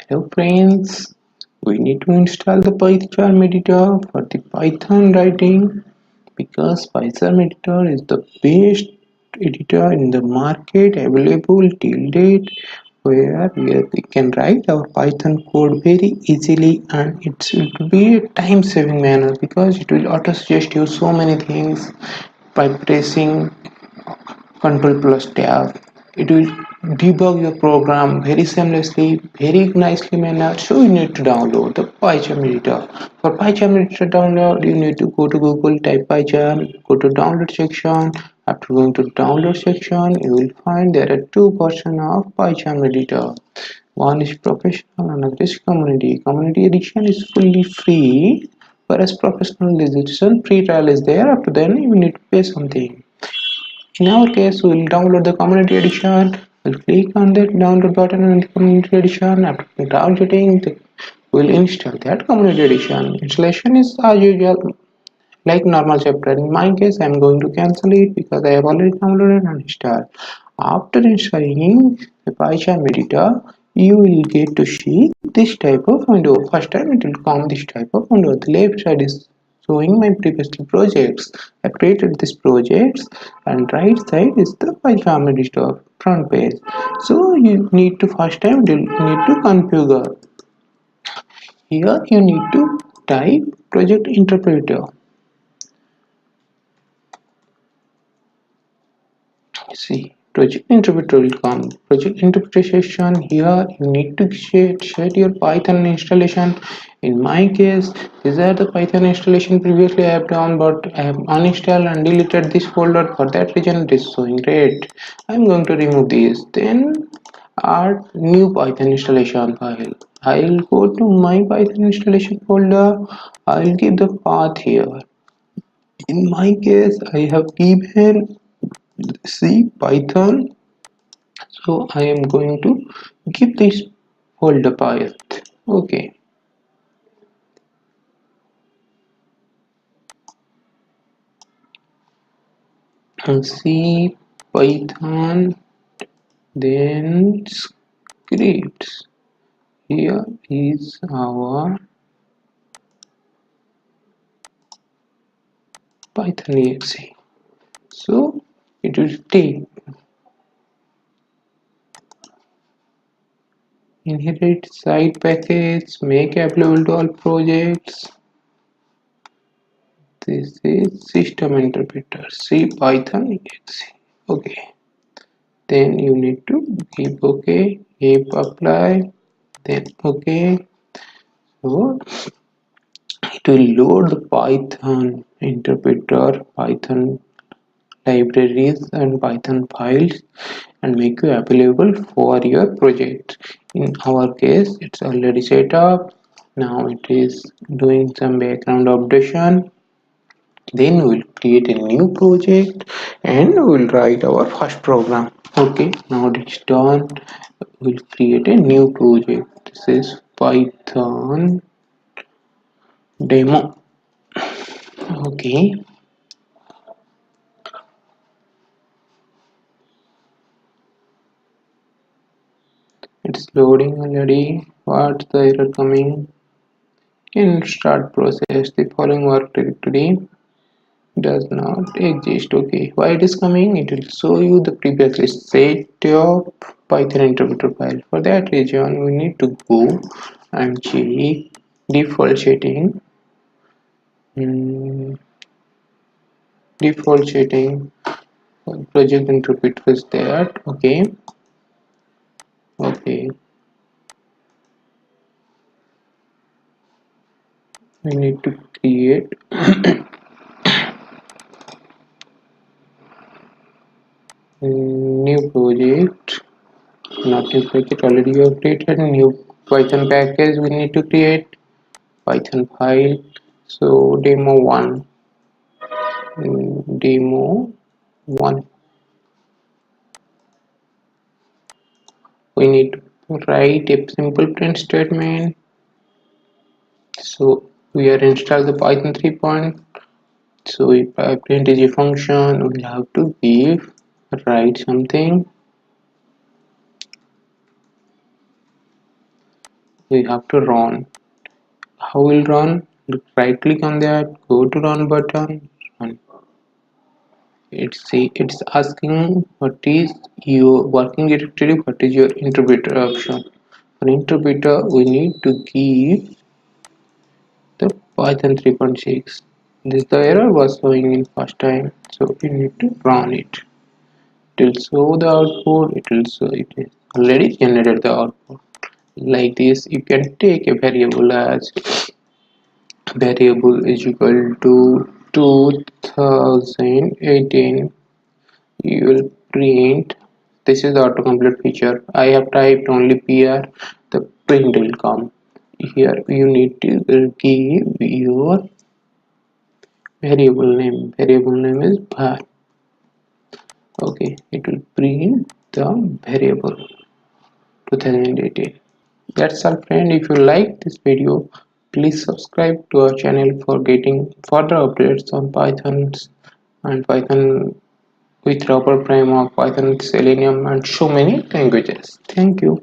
Hello friends, we need to install the PyCharm Editor for the Python writing because PyCharm Editor is the best editor in the market available till date where we can write our Python code very easily, and it will be a time saving manner because it will auto suggest you so many things by pressing Control plus tab. It will debug your program very seamlessly, very nicely mannered. So you need to download the PyCharm editor. For PyCharm editor download, you need to go to Google, type PyCharm, go to download section. After going to download section, you will find there are two versions of PyCharm editor. One is professional, another is community. Community edition is fully free, whereas professional edition free trial is there. After then, you need to pay something. In our case, we will download the community edition. We'll click on the download button on the community edition. After downloading, we'll install that community edition. Installation is as usual, like normal chapter. In my case, I'm going to cancel it because I have already downloaded and installed. After installing the PyCharm editor, you will get to see this type of window. First time it will come this type of window. The left side is showing my previous projects. I created these projects, and right side is the PyCharm editor front page. So you need to first time you need to configure. Here you need to type project interpreter. See, project interpreter will come. Project interpretation, here you need to set your Python installation. In my case, these are the Python installation previously I have done, but I have uninstalled and deleted this folder. For that reason it is showing red. I'm going to remove this. Then add new Python installation file. I'll go to my Python installation folder. I'll give the path here. In my case, I have given C Python, so I am going to give this folder path. Okay, and C Python, then scripts. Here is our Python exe. So it will take inherit side package, make available to all projects. This is system interpreter C Python exe. Okay, then you need to give okay, if apply, then okay. So it will load the Python interpreter, Python libraries and Python files and make you available for your project. In our case, it's already set up. Now it is doing some background updation. Then we will create a new project and we will write our first program. Okay, now it's done. We'll create a new project. This is Python demo. Okay, it's loading already. What's the error coming? In start process, the following work directory does not exist. Okay, why it is coming? It will show you the previously set up Python interpreter file. For that reason, we need to go and check default setting. Hmm, default setting project interpreter is there. Okay, okay, we need to create new project. Not new project, already you have created new Python package. We need to create Python file. So demo 1, demo 1, we need to write a simple print statement. So we are install the Python 3 point. So if print is a function, we'll have to give write something. we have to run. How will run? Right click on that, go to run button, and it's asking what is your working directory, what is your interpreter option. For interpreter we need to give the Python 3.6. This the error was showing in first time, so we need to run it. It will show the output. It will show it is already generated the output. Like this, you can take a variable as variable is equal to 2018. You will print. This is the autocomplete feature. I have typed only PR. The print will come. Here you need to give your variable name. Variable name is var. Okay, it will print the variable 2018. That's all friend. If you like this video, please subscribe to our channel for getting further updates on Pythons and Python with proper framework, Python, Selenium and so many languages. Thank you.